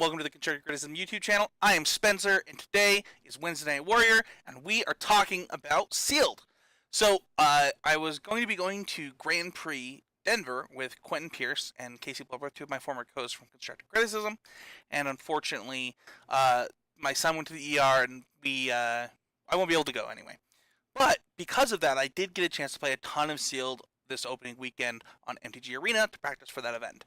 welcome to the Constructive Criticism YouTube channel. I am Spencer, and today is Wednesday Night Warrior, and we are talking about Sealed. I was going to be going to Grand Prix Denver with Quentin Pierce and Casey Bloodworth, two of my former co-hosts from Constructive Criticism, and unfortunately, my son went to the ER, and I won't be able to go anyway. But because of that, I did get a chance to play a ton of Sealed this opening weekend on MTG Arena to practice for that event.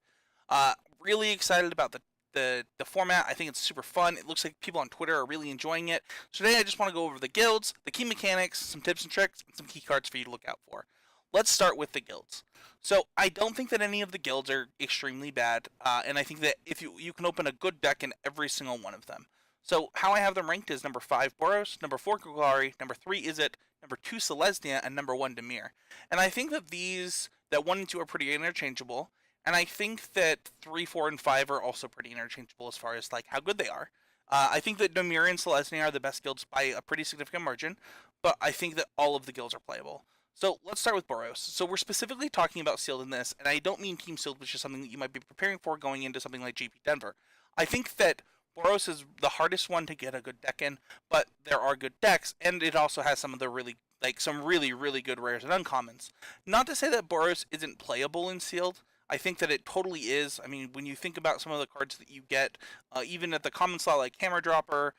Really excited about the format. I think it's super fun. It looks like people on Twitter are really enjoying it. So today I just want to go over the guilds, the key mechanics, some tips and tricks, and some key cards for you to look out for. Let's start with the guilds. So I don't think that any of the guilds are extremely bad, and I think that if you can open a good deck in every single one of them. So how I have them ranked is number 5 Boros, number 4 Golgari, number 3 Izzet, number 2 Selesnya, and number 1 Dimir. And I think that 1 and 2 are pretty interchangeable. And I think that 3, 4, and 5 are also pretty interchangeable as far as like how good they are. I think that Dimir and Selesnya are the best guilds by a pretty significant margin, but I think that all of the guilds are playable. So let's start with Boros. So we're specifically talking about Sealed in this, and I don't mean Team Sealed, which is something that you might be preparing for going into something like GP Denver. I think that Boros is the hardest one to get a good deck in, but there are good decks, and it also has some of the really good rares and uncommons. Not to say that Boros isn't playable in Sealed. I think that it totally is. I mean, when you think about some of the cards that you get, even at the common slot like Hammer Dropper,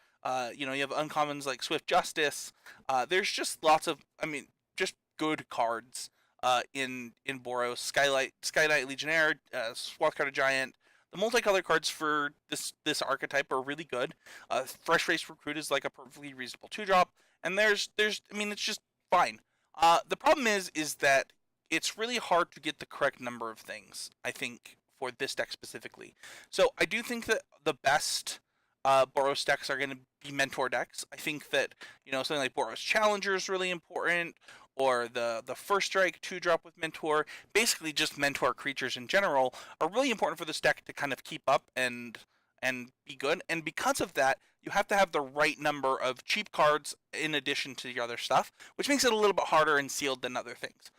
you have uncommons like Swift Justice. There's just lots of, just good cards in Boros. Sky Knight Legionnaire, Swathcutter Giant. The multicolor cards for this archetype are really good. Fresh Face Recruit is like a perfectly reasonable 2-drop, and it's just fine. The problem is that it's really hard to get the correct number of things, I think, for this deck specifically. So I do think that the best Boros decks are going to be Mentor decks. I think that, something like Boros Challenger is really important, or the First Strike 2-drop with Mentor, basically just Mentor creatures in general, are really important for this deck to kind of keep up and be good. And because of that, you have to have the right number of cheap cards in addition to the other stuff, which makes it a little bit harder in Sealed than other things.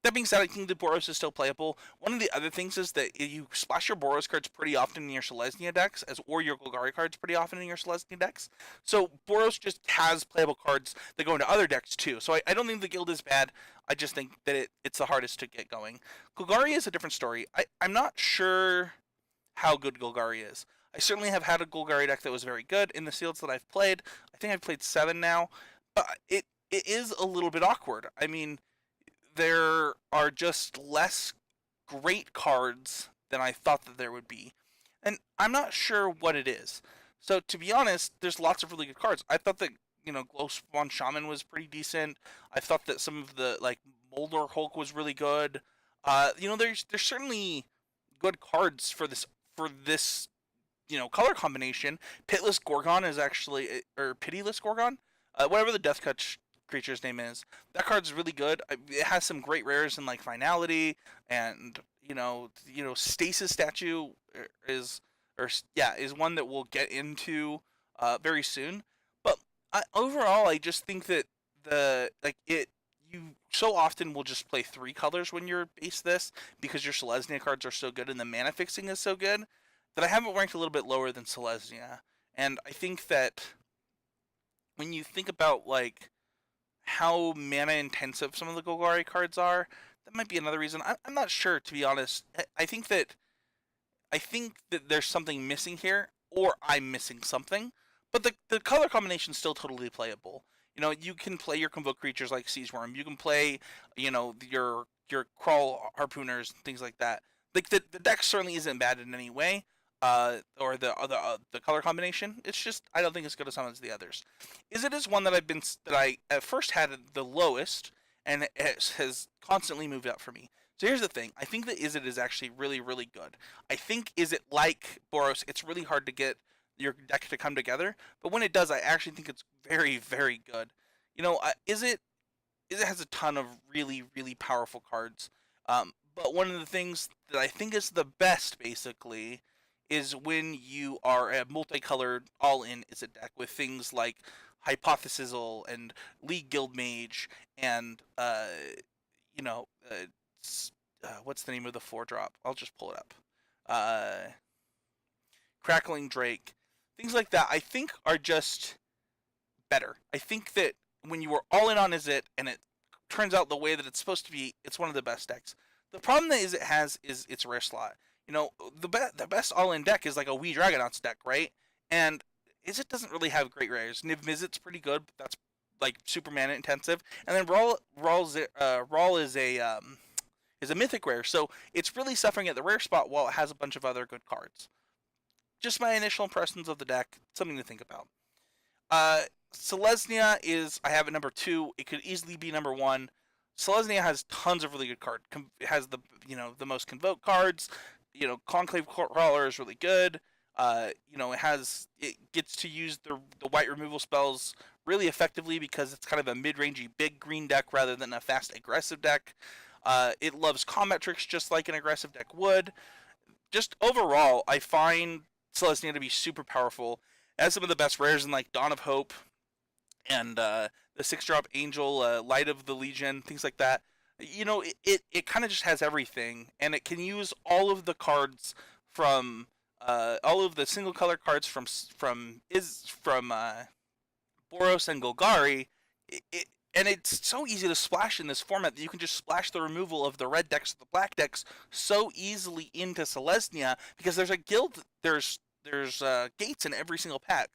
That being said, I think the Boros is still playable. One of the other things is that you splash your Boros cards pretty often in your Selesnya decks, or your Golgari cards pretty often in your Selesnya decks. So Boros just has playable cards that go into other decks too. So I don't think the guild is bad. I just think that it's the hardest to get going. Golgari is a different story. I'm not sure how good Golgari is. I certainly have had a Golgari deck that was very good in the sealeds that I've played. I think I've played 7 now, but it is a little bit awkward. I mean, there are just less great cards than I thought that there would be. And I'm not sure what it is. So to be honest, there's lots of really good cards. I thought that, Glowspawn Shaman was pretty decent. I thought that some of the, like, Moldor Hulk was really good. There's certainly good cards for this color combination. Pitless Gorgon is actually, or Pitiless Gorgon? Whatever the Death Touch creature's name is. That card's really good. It has some great rares in like Finality, and Stasis Statue is one that we'll get into very soon. But overall, I just think that you so often will just play 3 colors when you're base this because your Selesnya cards are so good and the mana fixing is so good that I have it ranked a little bit lower than Selesnya. And I think that when you think about like how mana intensive some of the Golgari cards are, that might be another reason. I'm not sure, to be honest. I think that there's something missing here, or I'm missing something. But the color combination is still totally playable. You can play your convoke creatures like Seizeworm. You can play, your Crawl Harpooners, things like that. Like the deck certainly isn't bad in any way. Or the color combination. It's just I don't think it's good as some as the others. Izzet is one that I at first had the lowest, and it has constantly moved up for me. So here's the thing. I think that Izzet is actually really, really good. I think Izzet, like Boros, it's really hard to get your deck to come together, but when it does, I actually think it's very, very good. Izzet has a ton of really, really powerful cards. But one of the things that I think is the best, basically, is when you are a multicolored all-in Izzet deck with things like Hypothesizzle and League Guild Mage and what's the name of the 4-drop? I'll just pull it up. Crackling Drake, things like that, I think are just better. I think that when you are all in on Izzet and it turns out the way that it's supposed to be, it's one of the best decks. The problem that Izzet has is its rare slot. You know, the best all in deck is like a Wee Dragonauts deck, right? And Izzet doesn't really have great rares. Niv Mizzet's pretty good, but that's like super mana intensive. And then Rawl is a mythic rare, so it's really suffering at the rare spot while it has a bunch of other good cards. Just my initial impressions of the deck, something to think about. Uh, Selesnya is, I have it number 2. It could easily be number 1. Selesnya has tons of really good cards. It has the most convoke cards. Conclave Crawler is really good. It gets to use the white removal spells really effectively because it's kind of a mid-rangey big green deck rather than a fast aggressive deck. It loves combat tricks just like an aggressive deck would. Just overall, I find Selesnya to be super powerful. It has some of the best rares in like Dawn of Hope and the 6-drop Angel, Light of the Legion, things like that. It kind of just has everything, and it can use all of the cards from all of the single color cards from Boros and Golgari. And it's so easy to splash in this format that you can just splash the removal of the red decks or the black decks so easily into Selesnya because there's a guild, there's gates in every single pack.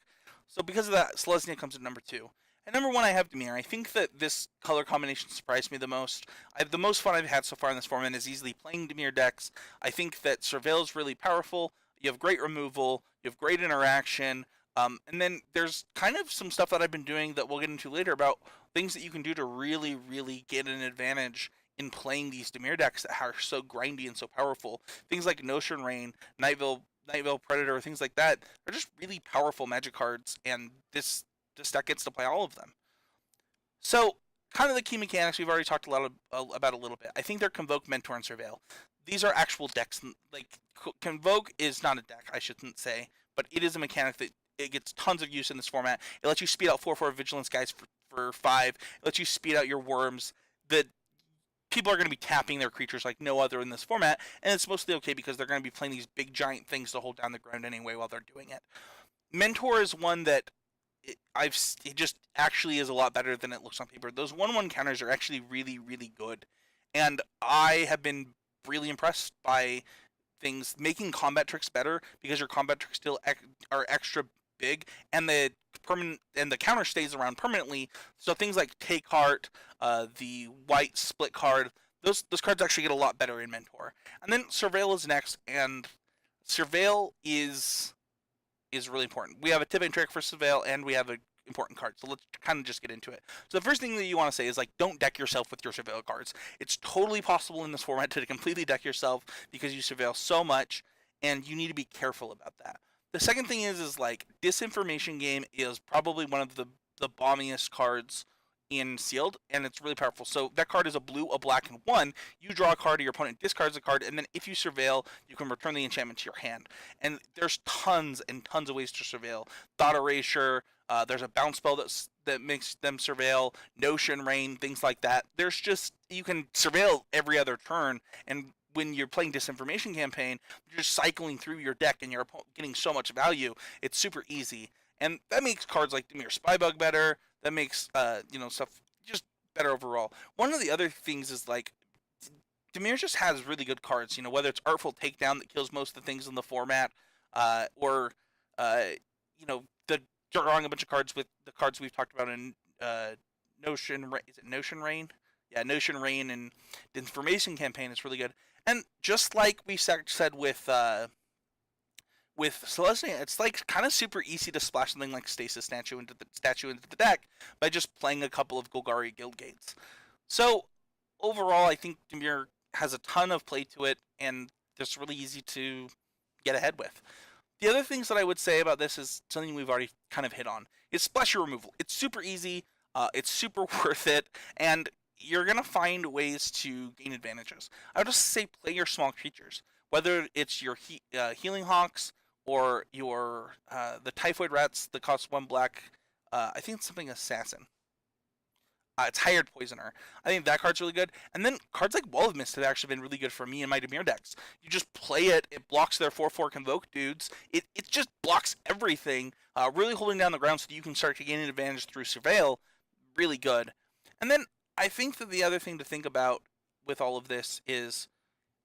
So because of that, Selesnya comes at number 2. At number 1, I have Dimir. I think that this color combination surprised me the most. The most fun I've had so far in this format is easily playing Dimir decks. I think that Surveil is really powerful. You have great removal. You have great interaction. And then there's kind of some stuff that I've been doing that we'll get into later about things that you can do to really, really get an advantage in playing these Dimir decks that are so grindy and so powerful. Things like Notion Rain, Night Veil Predator, things like that are just really powerful magic cards, and this deck gets to play all of them. So, kind of the key mechanics we've already talked about a little bit. I think they're Convoke, Mentor, and Surveil. These are actual decks. Like, Convoke is not a deck, I shouldn't say, but it is a mechanic that it gets tons of use in this format. It lets you speed out 4/4 Vigilance guys for 5. It lets you speed out your worms. The people are going to be tapping their creatures like no other in this format, and it's mostly okay because they're going to be playing these big giant things to hold down the ground anyway while they're doing it. Mentor is one that it just actually is a lot better than it looks on paper. Those 1/1 counters are actually really, really good, and I have been really impressed by things making combat tricks better because your combat tricks still are extra big, and the counter stays around permanently. So things like Take Heart, the white split card, those cards actually get a lot better in Mentor. And then Surveil is next, and Surveil is really important. We have a tipping trick for Surveil, and we have an important card. So let's kind of just get into it. So the first thing that you want to say is like, don't deck yourself with your Surveil cards. It's totally possible in this format to completely deck yourself because you Surveil so much, and you need to be careful about that. The second thing is like Disinformation Game is probably one of the bombiest cards in Sealed, and it's really powerful. So that card is a blue, a black, and 1. You draw a card, or your opponent discards a card, and then if you Surveil, you can return the enchantment to your hand. And there's tons and tons of ways to Surveil. Thought Erasure, there's a bounce spell that makes them Surveil, Notion Rain, things like that. There's just, you can Surveil every other turn, and when you're playing Disinformation Campaign, you're just cycling through your deck and you're getting so much value. It's super easy. And that makes cards like Dimir Spybug better. That makes, stuff just better overall. One of the other things is like, Dimir just has really good cards, whether it's Artful Takedown that kills most of the things in the format, or, the drawing a bunch of cards with the cards we've talked about in Notion, is it Notion Rain? Yeah, Notion Rain and the Information Campaign is really good. And just like we said with Selesnya, it's like kind of super easy to splash something like Stasis Statue into the deck by just playing a couple of Golgari Guild Gates. So overall, I think Dimir has a ton of play to it, and it's really easy to get ahead with. The other things that I would say about this is something we've already kind of hit on. It's splashy removal. It's super easy. It's super worth it, and you're going to find ways to gain advantages. I would just say play your small creatures, whether it's your Healing Hawks or your the Typhoid Rats that cost 1 black. I think it's something Assassin. It's Hired Poisoner. I think that card's really good. And then cards like Wall of Mist have actually been really good for me in my Dimir decks. You just play it, it blocks their 4/4 Convoke dudes. It just blocks everything, really holding down the ground so that you can start to gain an advantage through Surveil. Really good. And then I think that the other thing to think about with all of this is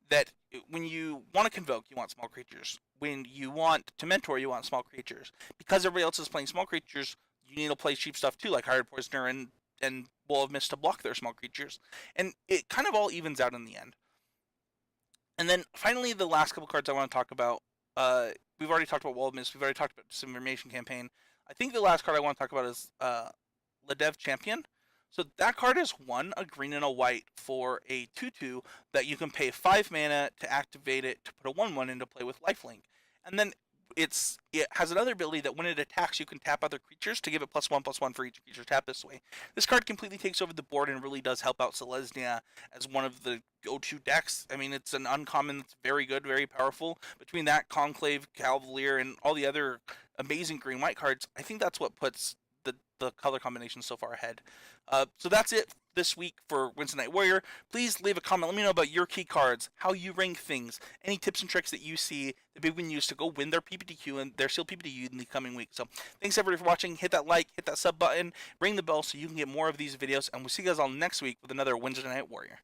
that when you want to Convoke, you want small creatures. When you want to Mentor, you want small creatures. Because everybody else is playing small creatures, you need to play cheap stuff too, like Hired Poisoner and Wall of Mist to block their small creatures. And it kind of all evens out in the end. And then finally, the last couple cards I want to talk about. We've already talked about Wall of Mist. We've already talked about Disinformation Campaign. I think the last card I want to talk about is Ladev Champion. So that card is a green and a white for a 2/2 that you can pay 5 mana to activate it to put a 1/1 into play with lifelink. And then it has another ability that when it attacks, you can tap other creatures to give it +1/+1 for each creature tap this way. This card completely takes over the board and really does help out Selesnya as one of the go-to decks. I mean, it's an uncommon that's very good, very powerful. Between that, Conclave, Cavalier, and all the other amazing green-white cards, I think that's what puts the color combination so far ahead. So that's it this week for Wednesday Night Warrior. Please leave a comment. Let me know about your key cards, how you rank things, any tips and tricks that you see that people can use to go win their PPTQ and their sealed PPTQ in the coming week. So thanks everybody for watching. Hit that like, hit that sub button, ring the bell so you can get more of these videos, and we'll see you guys all next week with another Wednesday Night Warrior.